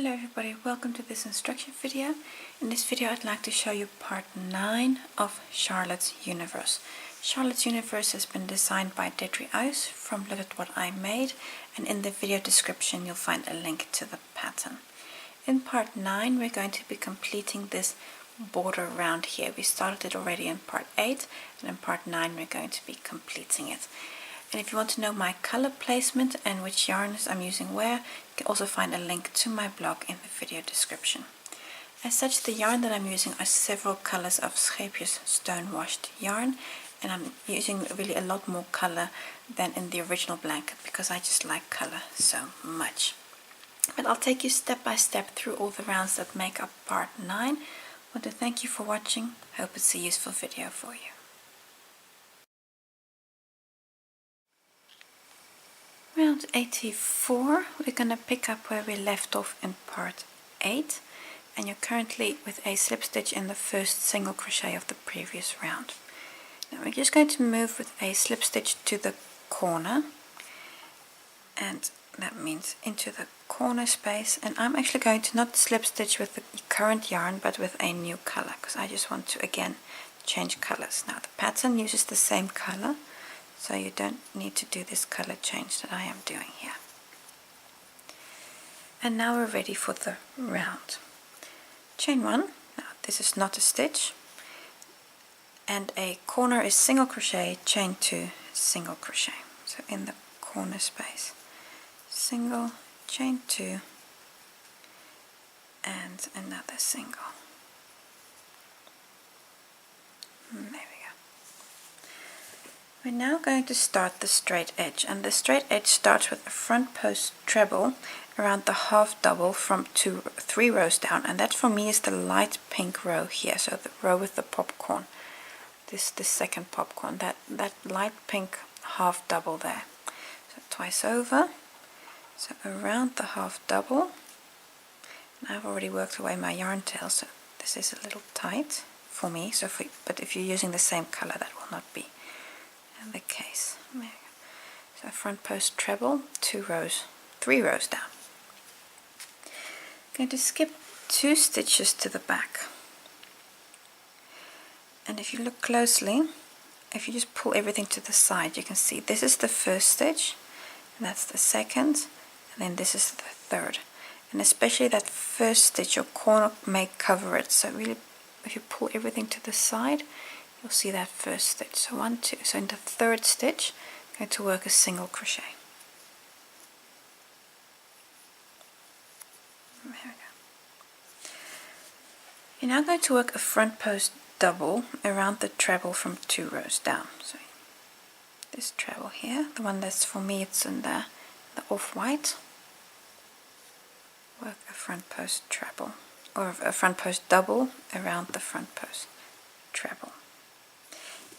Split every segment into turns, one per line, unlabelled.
Hello everybody, welcome to this instruction video. In this video I'd like to show you part 9 of Charlotte's Universe. Charlotte's Universe has been designed by Deidre Ice from Look at What I Made, and in the video description you'll find a link to the pattern. In part 9 we're going to be completing this border round here. We started it already in part 8 and in part 9 we're going to be completing it. And if you want to know my color placement and which yarns I'm using where, you can also find a link to my blog in the video description. As such, the yarn that I'm using are several colors of Scheepjes stone washed yarn, and I'm using really a lot more color than in the original blanket because I just like color so much. But I'll take you step by step through all the rounds that make up part 9. I want to thank you for watching. Hope it's a useful video for you. Round 84, we're going to pick up where we left off in part 8, and you're currently with a slip stitch in the first single crochet of the previous round. Now we're just going to move with a slip stitch to the corner, and that means into the corner space, and I'm actually going to not slip stitch with the current yarn but with a new color because I just want to again change colors. Now the pattern uses the same color, so you don't need to do this color change that I am doing here. And now we're ready for the round. Chain 1, now this is not a stitch, and a corner is single crochet, chain 2, single crochet. So in the corner space, single, chain 2, and another single. There we go. We're now going to start the straight edge, and the straight edge starts with a front post treble around the half double from 3 rows down, and that for me is the light pink row here, so the row with the popcorn. This the second popcorn, that light pink half double there. So twice over, so around the half double, and I've already worked away my yarn tail, so this is a little tight for me. But if you're using the same color, that will not be the case. There we go. So front post treble, 3 rows down. I'm going to skip 2 stitches to the back, and if you look closely, if you just pull everything to the side, you can see this is the first stitch, and that's the second, and then this is the third. And especially that first stitch, your corner may cover it, so really if you pull everything to the side, you'll see that first stitch. So 1, 2. So in the third stitch, I'm going to work a single crochet. There we go. You're now going to work a front post double around the treble from 2 rows down. So this treble here, the one that's for me, it's in the off-white. Work a front post treble, or a front post double around the front post treble.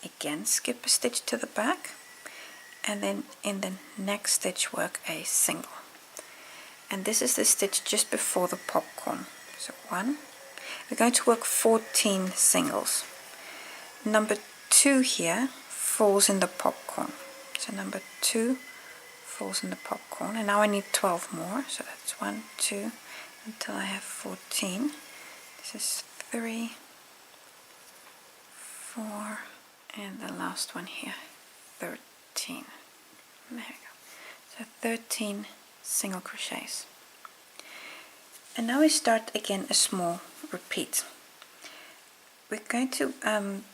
Again, skip a stitch to the back, and then in the next stitch work a single. And this is the stitch just before the popcorn. So 1. We're going to work 14 singles. Number 2 here falls in the popcorn. So number 2 falls in the popcorn, and now I need 12 more. So that's 1, 2, until I have 14. This is 3, 4, and the last one here, 13. There we go. So 13 single crochets. And now we start again a small repeat. We're going to,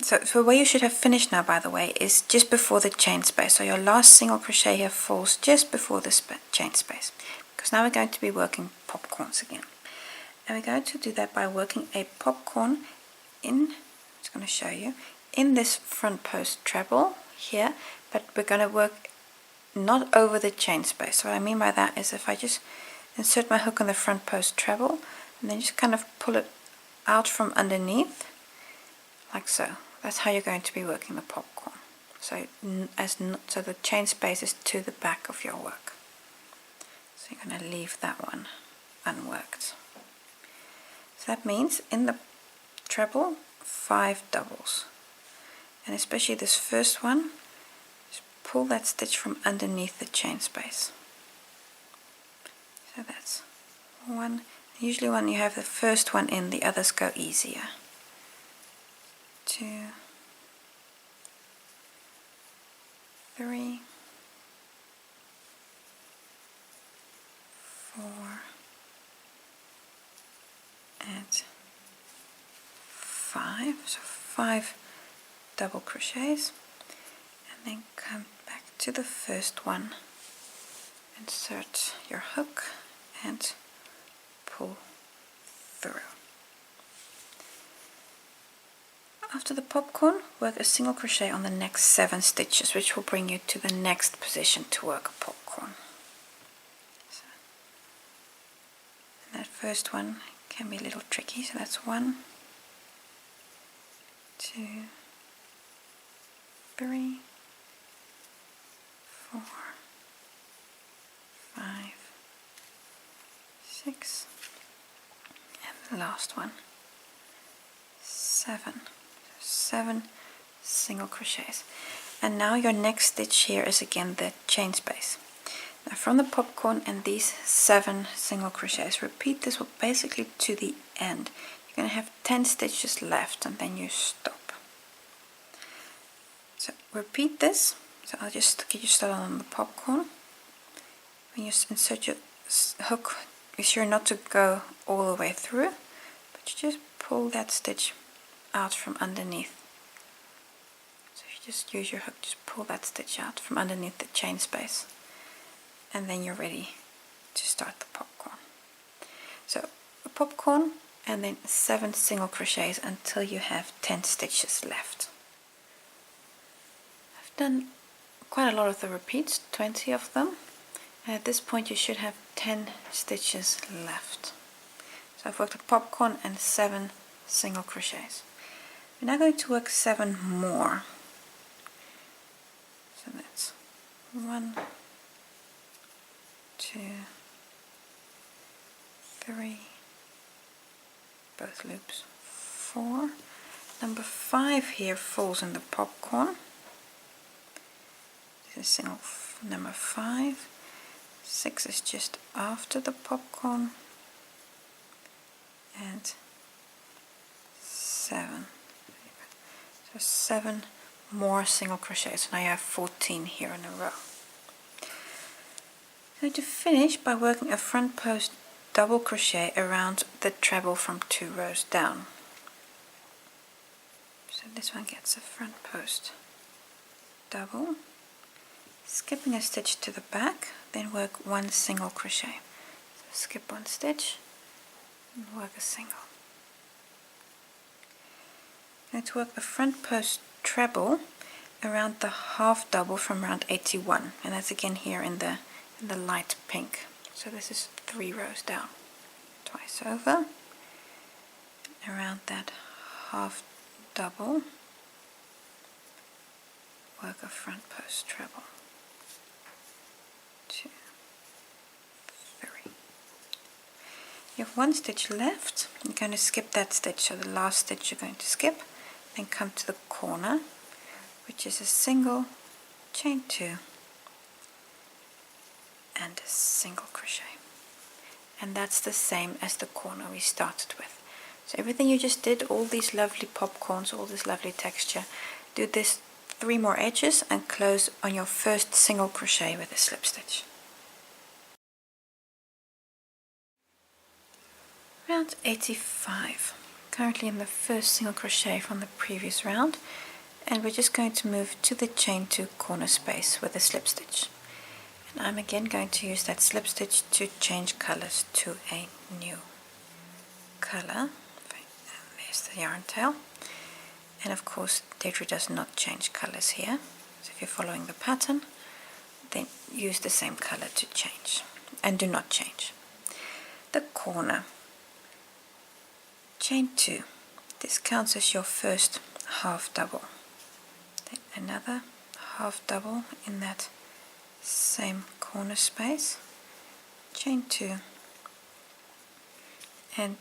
so where you should have finished now, by the way, is just before the chain space. So your last single crochet here falls just before the chain space, because now we're going to be working popcorns again. And we're going to do that by working a popcorn in, I'm just going to show you, in this front post treble here, but we're going to work not over the chain space. So what I mean by that is if I just insert my hook on the front post treble and then just kind of pull it out from underneath like so, that's how you're going to be working the popcorn. So so the chain space is to the back of your work. So you're going to leave that one unworked. So that means in the treble 5 doubles. And especially this first one, just pull that stitch from underneath the chain space. So that's 1, Usually when you have the first one in, the others go easier. 2, 3, 4, and 5. So 5 double crochets, and then come back to the first one, insert your hook and pull through. After the popcorn, work a single crochet on the next 7 stitches, which will bring you to the next position to work a popcorn. So, that first one can be a little tricky, so that's 1, 2, 3, 4, 5, 6, and the last one, 7. 7 single crochets. And now your next stitch here is again the chain space. Now from the popcorn and these 7 single crochets, repeat this basically to the end. You're going to have 10 stitches left and then you stop. So repeat this. So I'll just get you started on the popcorn. When you insert your hook, be sure not to go all the way through, but you just pull that stitch out from underneath. So if you just use your hook, just pull that stitch out from underneath the chain space, and then you're ready to start the popcorn. So a popcorn and then 7 single crochets until you have 10 stitches left. I've done quite a lot of the repeats, 20 of them, and at this point you should have 10 stitches left. So I've worked a popcorn and 7 single crochets. We're now going to work 7 more. So that's 1, 2, 3, both loops, 4. Number 5 here falls in the popcorn. This is single number 5. 6 is just after the popcorn, and 7. So 7 more single crochets. Now you have 14 here in a row. I'm going to finish by working a front post double crochet around the treble from 2 rows down. So this one gets a front post double, skipping a stitch to the back, then work 1 single crochet. So skip 1 stitch and work a single. I'm going to work a front post treble around the half double from round 81, and that's again here in the light pink. So this is 3 rows down, twice over, around that half double, work a front post treble. 2, 3. You have 1 stitch left. You're going to skip that stitch, so the last stitch you're going to skip, then come to the corner, which is a single, chain 2, and a single crochet. And that's the same as the corner we started with. So everything you just did, all these lovely popcorns, all this lovely texture, do this 3 more edges and close on your first single crochet with a slip stitch. Round 85. Currently in the first single crochet from the previous round, and we're just going to move to the chain 2 corner space with a slip stitch. And I'm again going to use that slip stitch to change colors to a new color. There's the yarn tail, and of course Deirdre does not change colors here, so if you're following the pattern, then use the same color to change, and do not change. The corner, chain 2, this counts as your first half double, then another half double in that same corner space, chain 2, and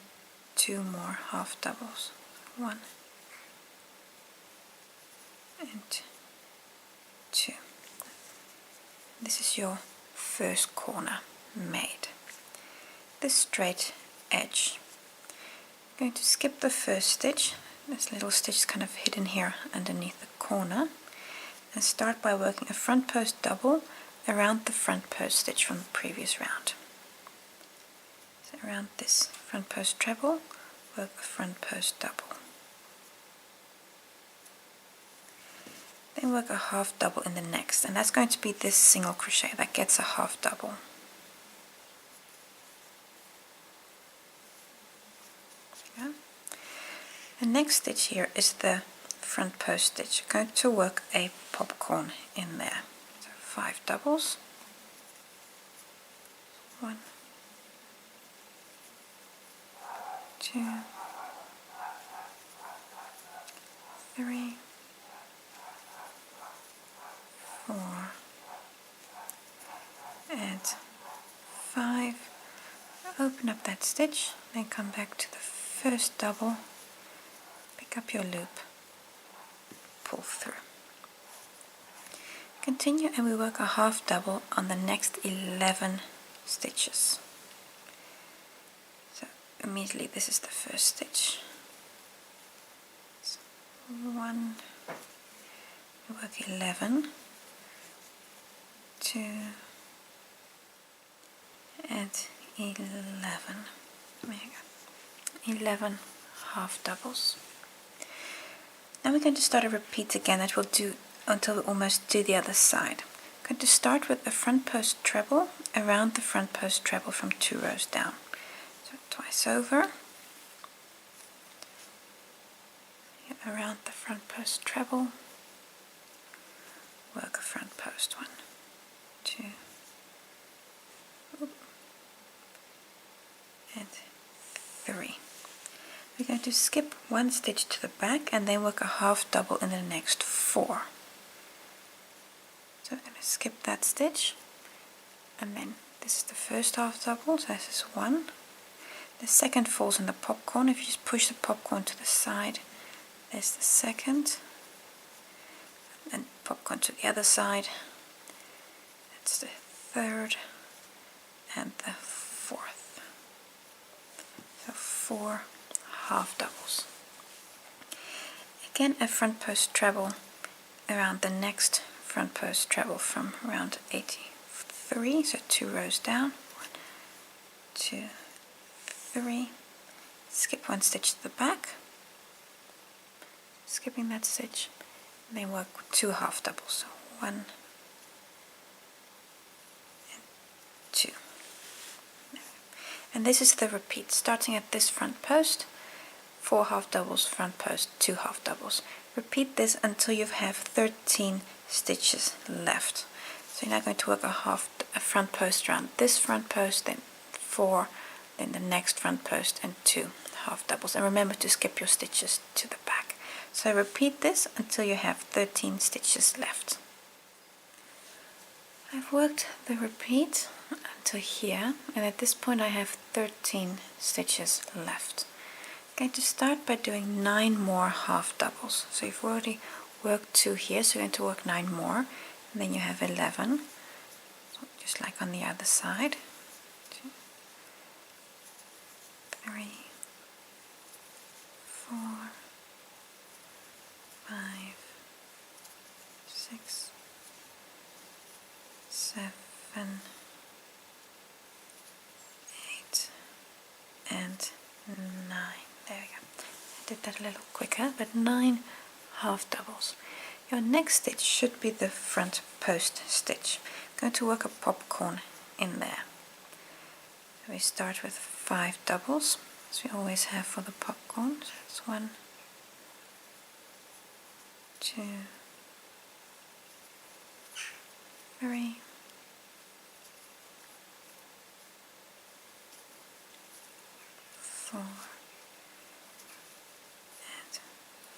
2 more half doubles, 1 and 2. This is your first corner made. The straight edge. I'm going to skip the first stitch. This little stitch is kind of hidden here underneath the corner, and start by working a front post double around the front post stitch from the previous round. So around this front post treble, work a front post double. Then work a half double in the next, and that's going to be this single crochet that gets a half double. Yeah. The next stitch here is the front post stitch. I'm going to work a popcorn in there. So 5 doubles. 1, 2, 3, 4, and 5. Open up that stitch, then come back to the first double, pick up your loop, pull through. Continue, and we work a half double on the next 11 stitches. So immediately this is the first stitch. So 1, we work 11, 2, and 11. There you go. 11 half doubles. Now we're going to start a repeat again that we'll do until we almost do the other side. I'm going to start with a front post treble around the front post treble from 2 rows down. So twice over, around the front post treble, work a front post 1, 2, and 3. We're going to skip 1 stitch to the back and then work a half double in the next 4. So we're going to skip that stitch, and then this is the first half double, so this is 1. The second falls in the popcorn. If you just push the popcorn to the side, there's the second, and popcorn to the other side, that's the third and the fourth. So 4 half doubles. Again, a front post treble around the next front post treble from round 83, so 2 rows down, 1, 2, 3, skip 1 stitch to the back, skipping that stitch, and then work 2 half doubles, so 1 and 2. And this is the repeat, starting at this front post, 4 half doubles, front post, 2 half doubles. Repeat this until you have 13 stitches left. So you're now going to work a front post around this front post, then 4, then the next front post, and 2 half doubles. And remember to skip your stitches to the back. So repeat this until you have 13 stitches left. I've worked the repeat until here, and at this point I have 13 stitches left. I'm going to start by doing 9 more half doubles. So you've already worked 2 here, so you're going to work 9 more, and then you have 11, so just like on the other side. 2, 3, 4, 5, 6, 7, 8, and 9. There we go. I did that a little quicker, but 9 half doubles. Your next stitch should be the front post stitch. I'm going to work a popcorn in there. So we start with 5 doubles, as we always have for the popcorn. So it's 1, 2, 3, 4, and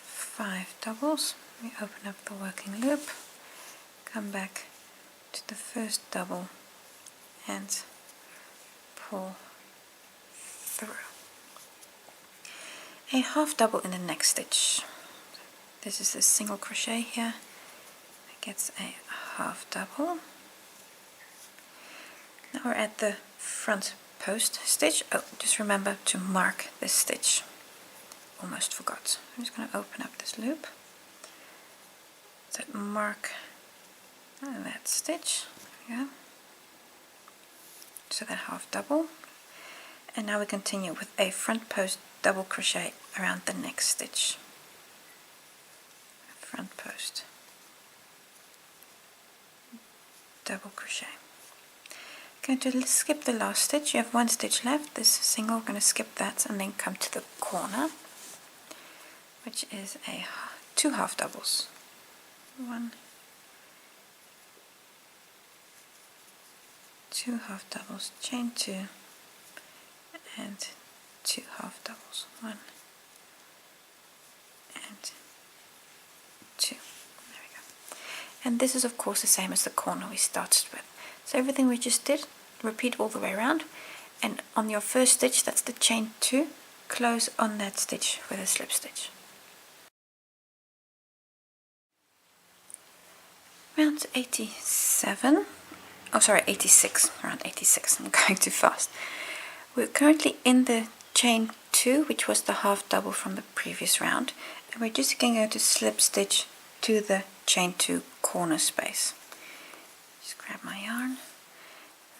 5 doubles. We open up the working loop, come back to the first double and pull through. A half double in the next stitch. This is a single crochet here. It gets a half double. Now we're at the front post stitch. Oh, just remember to mark this stitch. Almost forgot. I'm just going to open up this loop. So mark that stitch. There we go. So that half double. And now we continue with a front post double crochet around the next stitch. Front post double crochet. Going to skip the last stitch. You have one stitch left. This single, we're going to skip that and then come to the corner, which is a 2 half doubles. 1, 2 half doubles, chain 2 and 2 half doubles. 1 and 2. There we go. And this is of course the same as the corner we started with. So everything we just did, repeat all the way around, and on your first stitch, that's the chain 2, close on that stitch with a slip stitch. Round 87, oh sorry, 86, around 86, I'm going too fast. We're currently in the chain 2, which was the half double from the previous round, and we're just going to slip stitch to the chain 2 corner space. Just grab my yarn.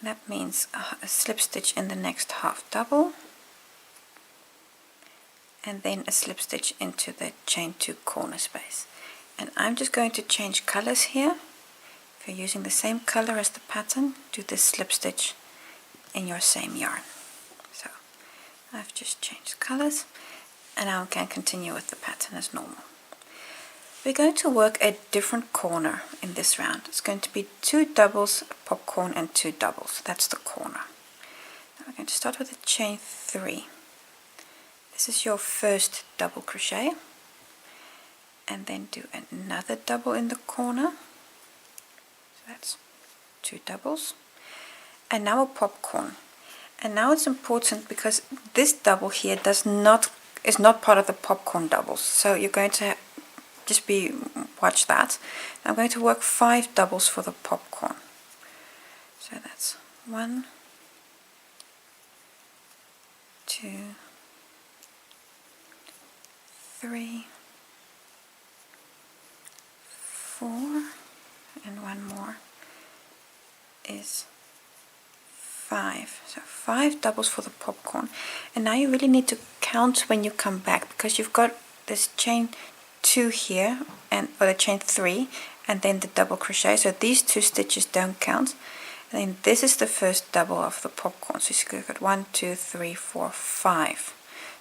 That means a slip stitch in the next half double, and then a slip stitch into the chain 2 corner space. And I'm just going to change colors here. If you're using the same color as the pattern, do this slip stitch in your same yarn. So I've just changed colors, and now I can continue with the pattern as normal. We're going to work a different corner in this round. It's going to be 2 doubles, a popcorn, and 2 doubles. That's the corner. Now we're going to start with a chain 3. This is your first double crochet, and then do another double in the corner. So that's 2 doubles, and now a popcorn. And now it's important because this double here is not part of the popcorn doubles. So you're going to watch that. I'm going to work 5 doubles for the popcorn. So that's 1, 2, 3, 4, and one more is 5. So 5 doubles for the popcorn. And now you really need to count when you come back, because you've got this chain 2 here, or the chain 3, and then the double crochet. So these 2 stitches don't count. And then this is the first double of the popcorn. So you've got 1, 2, 3, 4, 5.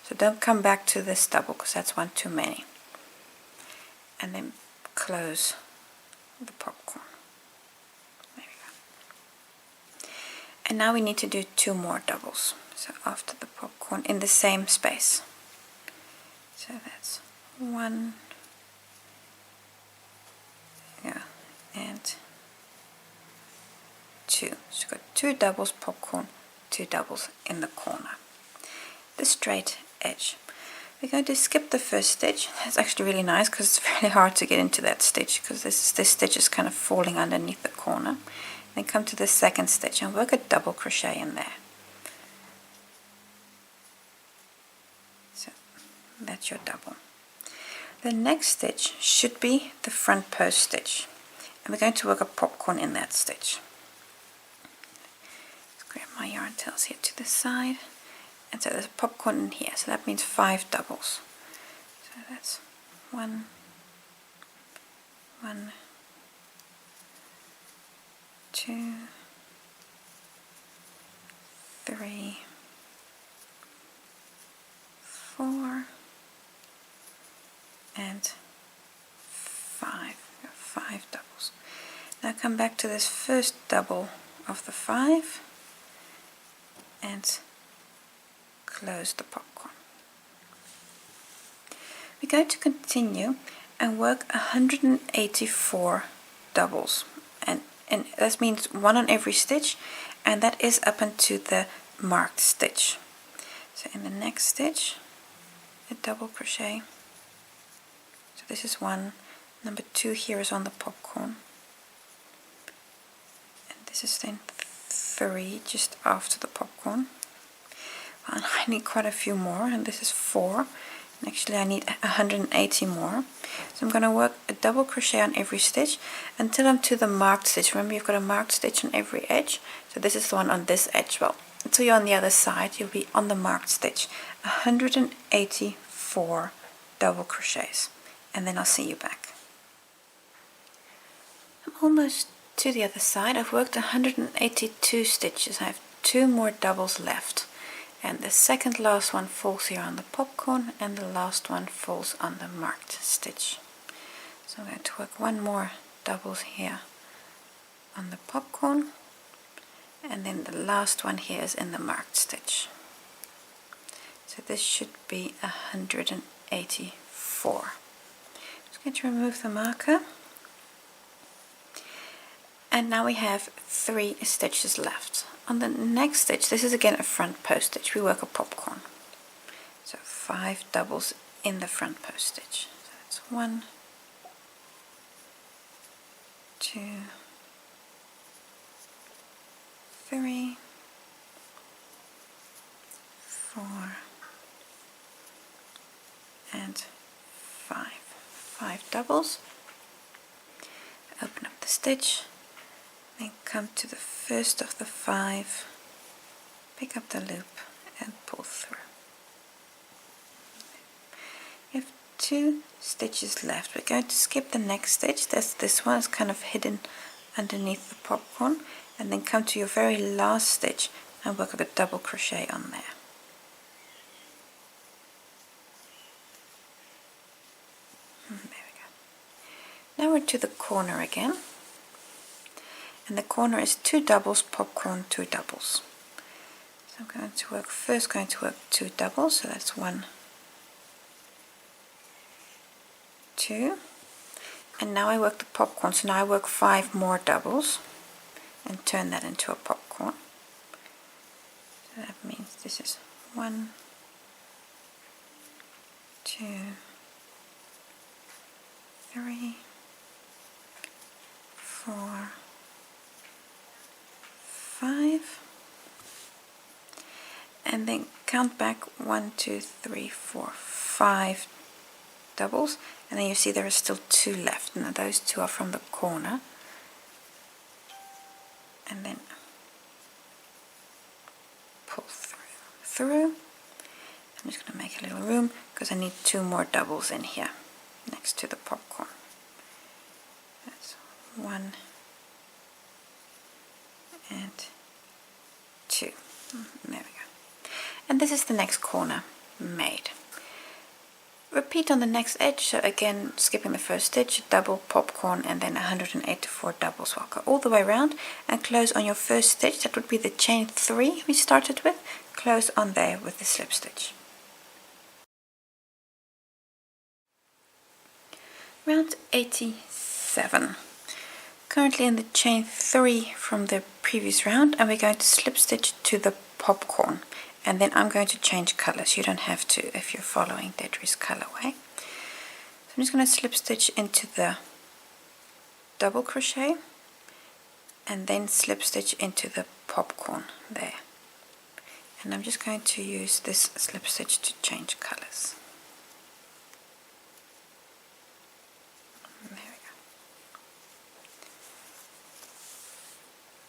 So don't come back to this double because that's one too many. And then close the popcorn. There we go. And now we need to do 2 more doubles. So after the popcorn in the same space. So that's 1, and 2. So you've got 2 doubles popcorn, 2 doubles in the corner. The straight edge. We're going to skip the first stitch. That's actually really nice because it's really hard to get into that stitch because this stitch is kind of falling underneath the corner. Then come to the second stitch and work a double crochet in there. So that's your double. The next stitch should be the front post stitch, and we're going to work a popcorn in that stitch. Let's grab my yarn tails here to the side, and so there's a popcorn in here, so that means 5 doubles. So that's 1, 1, 2, 3, 4, and 5. 5 doubles. Now come back to this first double of the 5 and close the popcorn. We're going to continue and work 184 doubles, and that means 1 on every stitch, and that is up until the marked stitch. So in the next stitch, a double crochet. So this is 1, number 2 here is on the popcorn, and this is then 3 just after the popcorn. I need quite a few more, and this is 4. And actually I need 180 more. So I'm going to work a double crochet on every stitch until I'm to the marked stitch. Remember, you've got a marked stitch on every edge. So this is the one on this edge. Well, until you're on the other side, you'll be on the marked stitch. 184 double crochets. And then I'll see you back. I'm almost to the other side. I've worked 182 stitches. I have 2 more doubles left. And the second last one falls here on the popcorn, and the last one falls on the marked stitch. So I'm going to work 1 more doubles here on the popcorn, and then the last one here is in the marked stitch. So this should be 184. I'm just going to remove the marker. And now we have 3 stitches left. On the next stitch, this is again a front post stitch, we work a popcorn. So 5 doubles in the front post stitch. So that's 1, 2, 3, 4, and 5. 5 doubles. Open up the stitch. Then come to the first of the 5, pick up the loop and pull through. You have 2 stitches left. We're going to skip the next stitch. That's this one. It's kind of hidden underneath the popcorn. And then come to your very last stitch and work a double crochet on there. There we go. Now we're to the corner again. And the corner is 2 doubles, popcorn, 2 doubles. So I'm going to work 2 doubles, so that's 1, 2. And now I work the popcorn, so now I work 5 more doubles and turn that into a popcorn. So that means this is 1, 2, 3, 4, 5, and then count back 1, 2, 3, 4, 5 doubles, and then you see there are still 2 left. Now those 2 are from the corner, and then pull through. I'm just going to make a little room because I need 2 more doubles in here next to the popcorn. That's 1 and 2. There we go. And this is the next corner made. Repeat on the next edge. So again, skipping the first stitch, double, popcorn, and then 184 doubles. We'll go all the way around and close on your first stitch. That would be the chain 3 we started with. Close on there with the slip stitch. Round 87. Currently in the chain 3 from the previous round, and we're going to slip stitch to the popcorn, and then I'm going to change colors. You don't have to if you're following Deidre's colorway. So I'm just going to slip stitch into the double crochet and then slip stitch into the popcorn there, and I'm just going to use this slip stitch to change colors.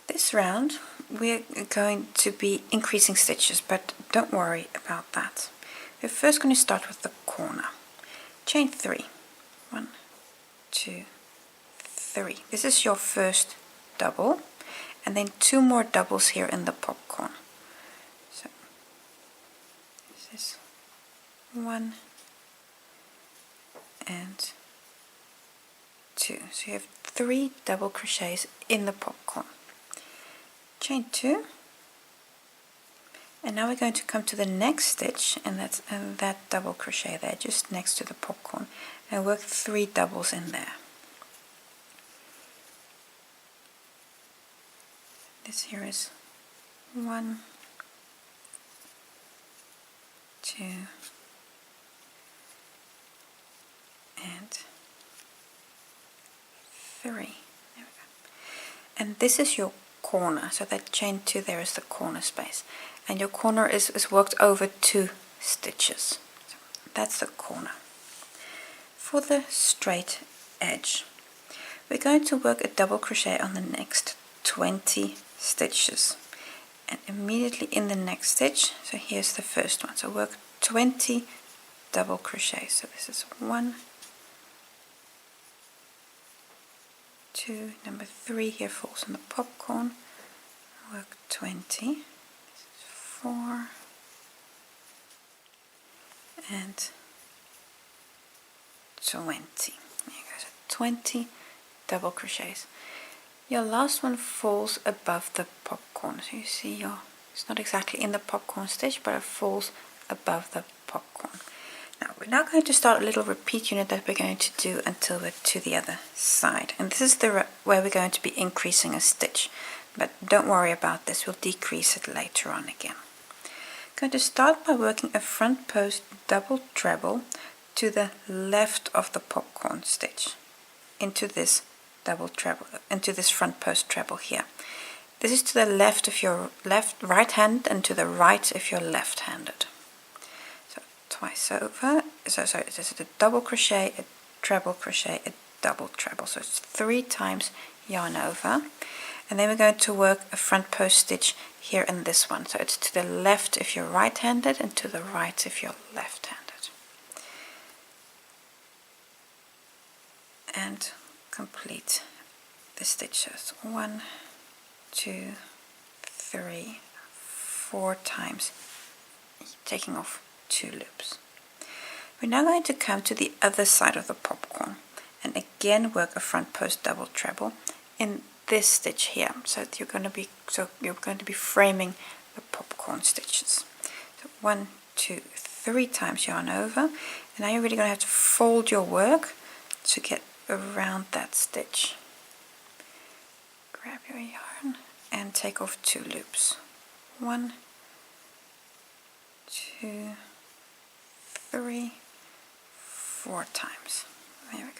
This round we're going to be increasing stitches, but don't worry about that. We're first going to start with the corner. Chain 3. 1, 2, 3. This is your first double, and then 2 more doubles here in the popcorn. So this is 1 and 2. So you have 3 double crochets in the popcorn. Chain 2, and now we're going to come to the next stitch, and that's that double crochet there just next to the popcorn, and work 3 doubles in there. This here is 1, 2, and 3. There we go. And this is your corner, so that chain 2 there is the corner space, and your corner is worked over 2 stitches. So that's the corner. For the straight edge, we're going to work a double crochet on the next 20 stitches, and immediately in the next stitch, so here's the first one, so work 20 double crochets. So this is 1, 2, number 3 here falls on the popcorn, work 20, this is 4, and 20. There you go, so 20 double crochets. Your last one falls above the popcorn, so you see it's not exactly in the popcorn stitch, but it falls above the popcorn. Now we're now going to start a little repeat unit that we're going to do until we're to the other side, and this is where we're going to be increasing a stitch, but don't worry about this, we'll decrease it later on again. I'm going to start by working a front post double treble to the left of the popcorn stitch into this double treble, into this front post treble here. This is to the left if you're right hand, and to the right if you're left handed. So twice over, so sorry, this is a double crochet, a treble crochet, a double treble, so it's 3 times yarn over, and then we're going to work a front post stitch here in this one, so it's to the left if you're right handed and to the right if you're left handed. And complete the stitches 1, 2, 3, 4 times, taking off 2 loops. We're now going to come to the other side of the popcorn and again work a front post double treble in this stitch here. So you're going to be framing the popcorn stitches. So 1, 2, 3 times yarn over, and now you're really going to have to fold your work to get around that stitch. Grab your yarn and take off 2 loops. 1, 2, 3, 4 times. There we go.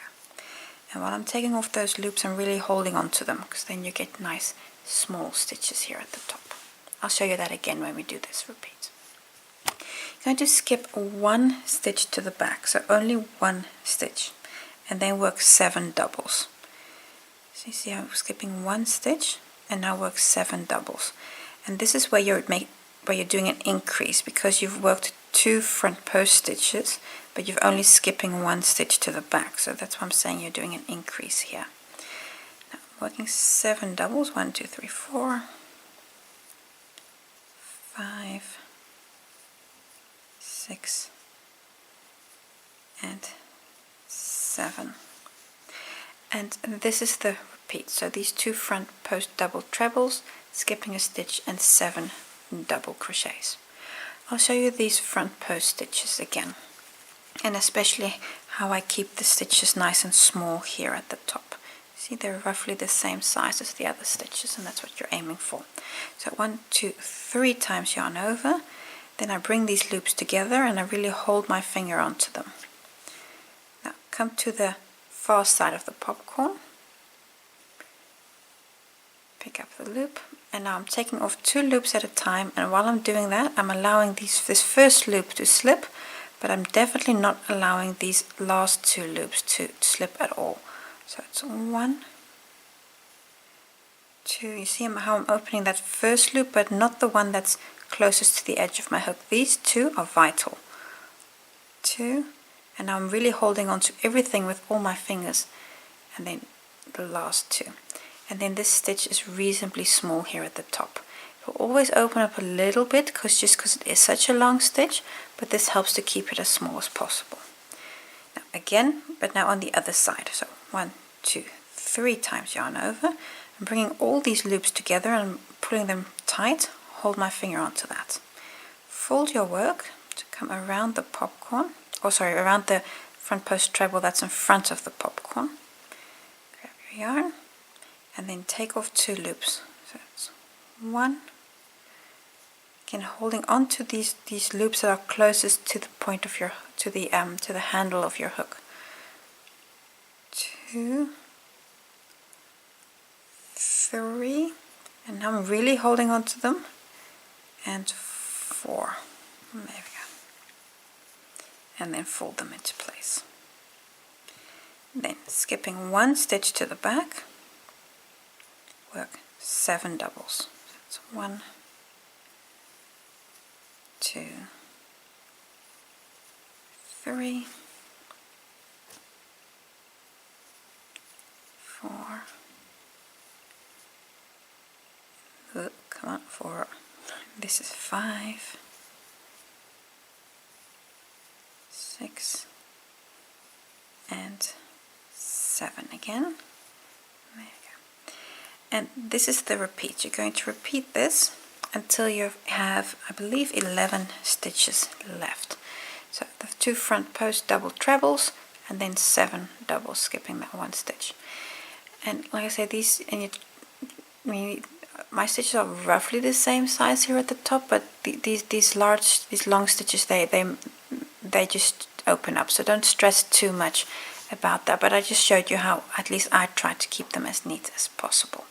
And while I'm taking off those loops, I'm really holding on to them, because then you get nice small stitches here at the top. I'll show you that again when we do this repeat. You're going to skip 1 stitch to the back, so only 1 stitch, and then work 7 doubles. So you see I'm skipping 1 stitch and now work 7 doubles. And this is where you're doing an increase, because you've worked 2 front post stitches, but you're only skipping 1 stitch to the back. So that's why I'm saying you're doing an increase here. Now I'm working 7 doubles, 1, 2, 3, 4, 5, 6, and 7. And this is the repeat. So these 2 front post double trebles, skipping a stitch, and 7 double crochets. I'll show you these front post stitches again, and especially how I keep the stitches nice and small here at the top. See, they're roughly the same size as the other stitches, and that's what you're aiming for. So 1, 2, 3 times yarn over, then I bring these loops together and I really hold my finger onto them. Now come to the far side of the popcorn, pick up the loop, and now I'm taking off 2 loops at a time, and while I'm doing that I'm allowing this first loop to slip, but I'm definitely not allowing these last 2 loops to slip at all. So it's 1, 2, you see how I'm opening that first loop, but not the one that's closest to the edge of my hook. These 2 are vital. 2, and now I'm really holding on to everything with all my fingers, and then the last 2. And then this stitch is reasonably small here at the top. It will always open up a little bit, because it is such a long stitch, but this helps to keep it as small as possible. Now again, but now on the other side. So 1, 2, 3 times yarn over. I'm bringing all these loops together and pulling them tight. Hold my finger onto that. Fold your work to come around the popcorn, around the front post treble that's in front of the popcorn. Grab your yarn and then take off 2 loops. So it's 1. Again, holding on to these loops that are closest to the point of your to the handle of your hook. 2, 3, and now I'm really holding on to them. And 4. There we go. And then fold them into place. Then skipping 1 stitch to the back, work 7 doubles. That's 1, 2, 3, 4. Ooh, come on, 4. This is 5, 6, and 7 again. There you go. And this is the repeat. You're going to repeat this until you have, I believe, 11 stitches left. So the 2 front post double trebles and then 7 doubles, skipping that 1 stitch. And like I say, these, and my stitches are roughly the same size here at the top, but these long stitches, they just open up, so don't stress too much about that. But I just showed you how at least I try to keep them as neat as possible.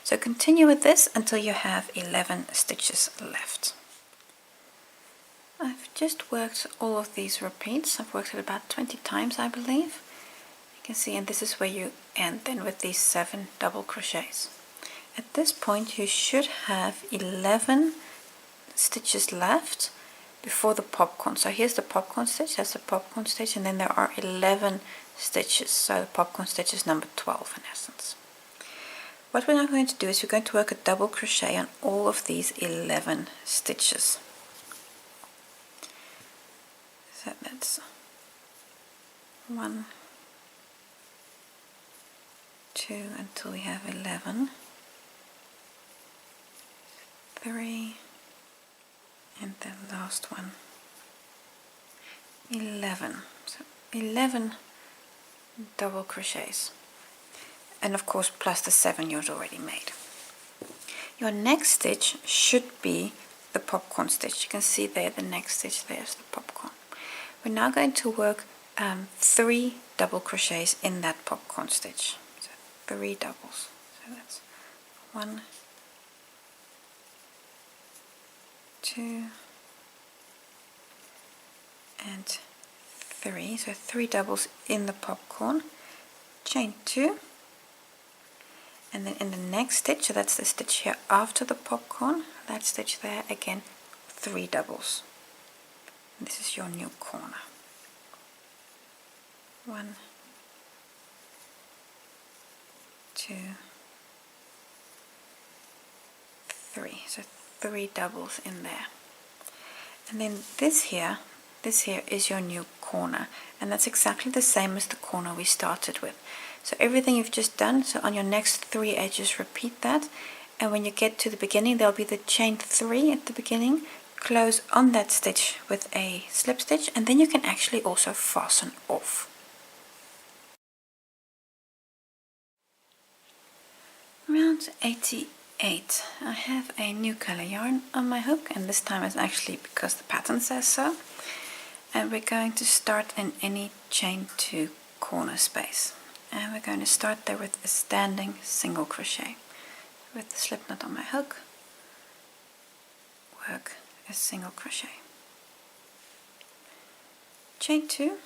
So continue with this until you have 11 stitches left. I've just worked all of these repeats. I've worked it about 20 times, I believe. You can see, and this is where you end then with these 7 double crochets. At this point you should have 11 stitches left before the popcorn. So here's the popcorn stitch, that's the popcorn stitch, and then there are 11 stitches. So the popcorn stitch is number 12 in essence. What we're now going to do is we're going to work a double crochet on all of these 11 stitches. So that's 1, 2 until we have 11. 3, and the last one 11. So 11 double crochets, and of course plus the 7 you've already made. Your next stitch should be the popcorn stitch. You can see there the next stitch, there's the popcorn. We're now going to work 3 double crochets in that popcorn stitch. So 3 doubles. So that's 1, 2, and 3. So 3 doubles in the popcorn, chain 2, and then in the next stitch, so that's the stitch here after the popcorn, that stitch there, again 3 doubles. And this is your new corner. 1, 2, 3. So 3 doubles in there. And then this here is your new corner, and that's exactly the same as the corner we started with. So everything you've just done, so on your next 3 edges repeat that, and when you get to the beginning there'll be the chain 3 at the beginning, close on that stitch with a slip stitch, and then you can actually also fasten off. Round 88. I have a new color yarn on my hook, and this time it's actually because the pattern says so. And we're going to start in any chain 2 corner space, and we're going to start there with a standing single crochet. With the slip knot on my hook, work a single crochet, chain 2,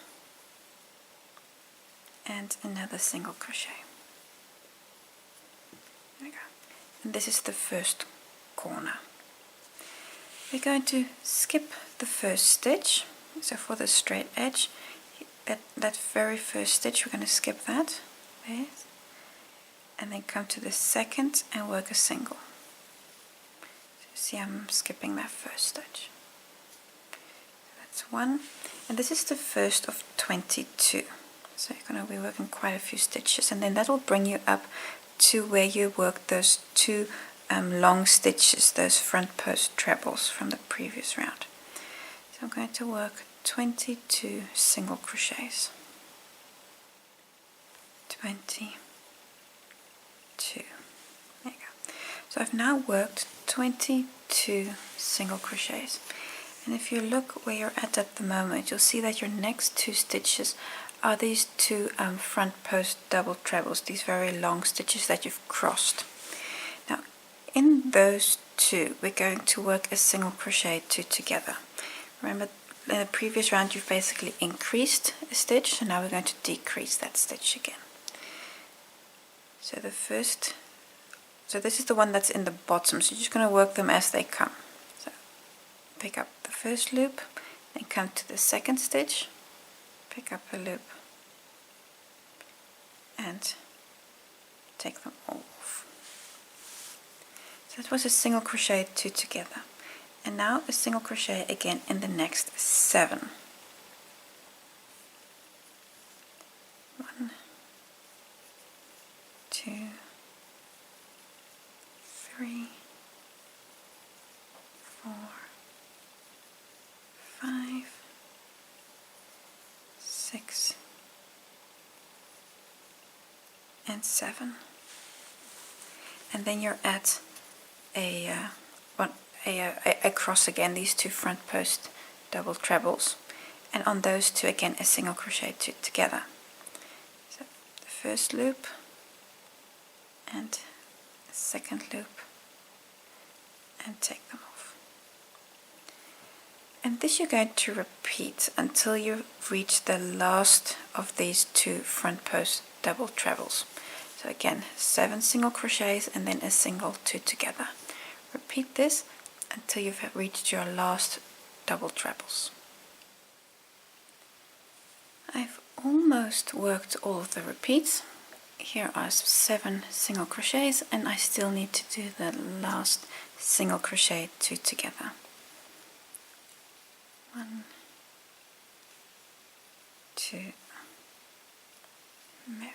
and another single crochet. There we go. And this is the first corner. We're going to skip the first stitch. So for the straight edge, that very first stitch, we're going to skip that there, and then come to the second and work a single. So see, I'm skipping that first stitch. That's 1, and this is the first of 22. So you're going to be working quite a few stitches, and then that will bring you up to where you work those 2 long stitches, those front post trebles from the previous round. So I'm going to work 22 single crochets. 22. There you go. So I've now worked 22 single crochets. And if you look where you're at the moment, you'll see that your next 2 stitches are these 2 front post double trebles, these very long stitches that you've crossed. Now, in those two, we're going to work a single crochet two together. Remember, in the previous round you've basically increased a stitch, so now we're going to decrease that stitch again. So this is the one that's in the bottom, so you're just going to work them as they come. So pick up the first loop, then come to the second stitch, pick up a loop and take them off. So that was a single crochet two together, and now a single crochet again in the next 7. 1, 2, 3, 4, 5, 6, and 7, and then you're at a cross again, these two front post double trebles, and on those two again a single crochet two together. So the first loop and a second loop and take them off. And this you're going to repeat until you reach the last of these two front post double trebles. So again, 7 single crochets and then a single two together. Repeat this until you've reached your last double trebles. I've almost worked all of the repeats. Here are 7 single crochets, and I still need to do the last single crochet two together. 1, 2, there we go.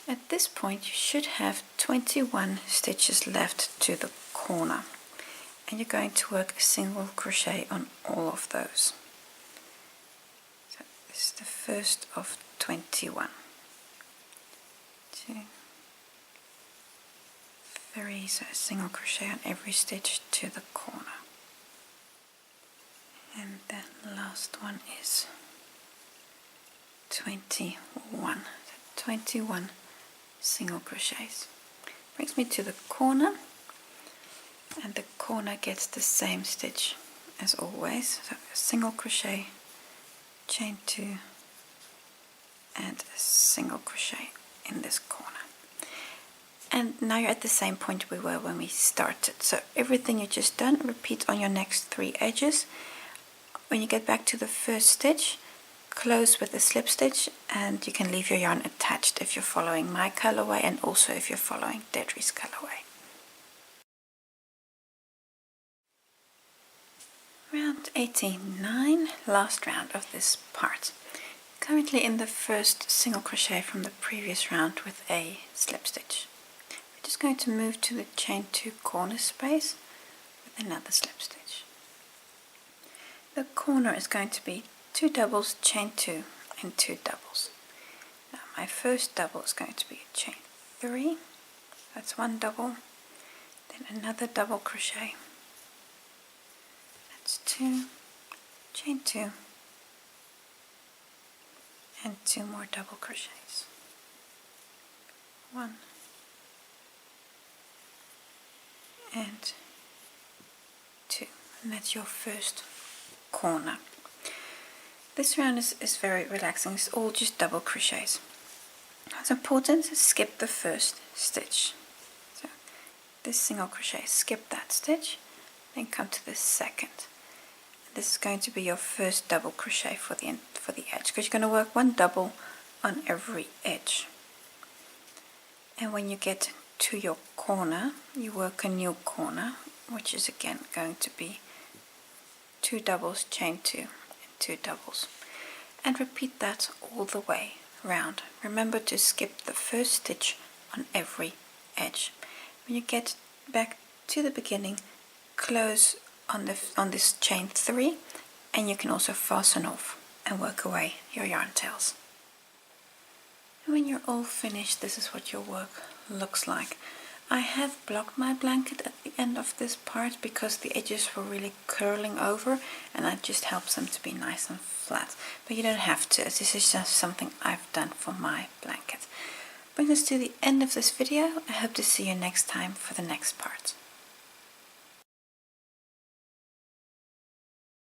At this point you should have 21 stitches left to the corner, and you're going to work a single crochet on all of those. So this is the first of 21. 2, 3, so a single crochet on every stitch to the corner. And the last one is 21. So 21 single crochets. Brings me to the corner, and the corner gets the same stitch as always. So a single crochet, chain 2, and a single crochet in this corner. And now you're at the same point we were when we started. So everything you just done, repeat on your next 3 edges. When you get back to the first stitch, close with a slip stitch, and you can leave your yarn attached if you're following my colorway and also if you're following Deidre's colorway. Round 89, last round of this part. Currently in the first single crochet from the previous round with a slip stitch. We're just going to move to the chain 2 corner space with another slip stitch. The corner is going to be 2 doubles, chain 2, and 2 doubles. Now my first double is going to be a chain 3, that's 1 double, then another double crochet, that's 2, chain 2, and 2 more double crochets. 1 and 2, and that's your first corner. This round is very relaxing. It's all just double crochets. It's important to skip the first stitch. So this single crochet, skip that stitch, then come to the second. This is going to be your first double crochet for the edge, because you're going to work 1 double on every edge. And when you get to your corner, you work a new corner, which is again going to be 2 doubles, chain 2, and 2 doubles, and repeat that all the way round. Remember to skip the first stitch on every edge. When you get back to the beginning, close on this chain 3, and you can also fasten off and work away your yarn tails. And when you're all finished, this is what your work looks like. I have blocked my blanket at the end of this part because the edges were really curling over, and that just helps them to be nice and flat. But you don't have to. This is just something I've done for my blanket. brings us to the end of this video. I hope to see you next time for the next part.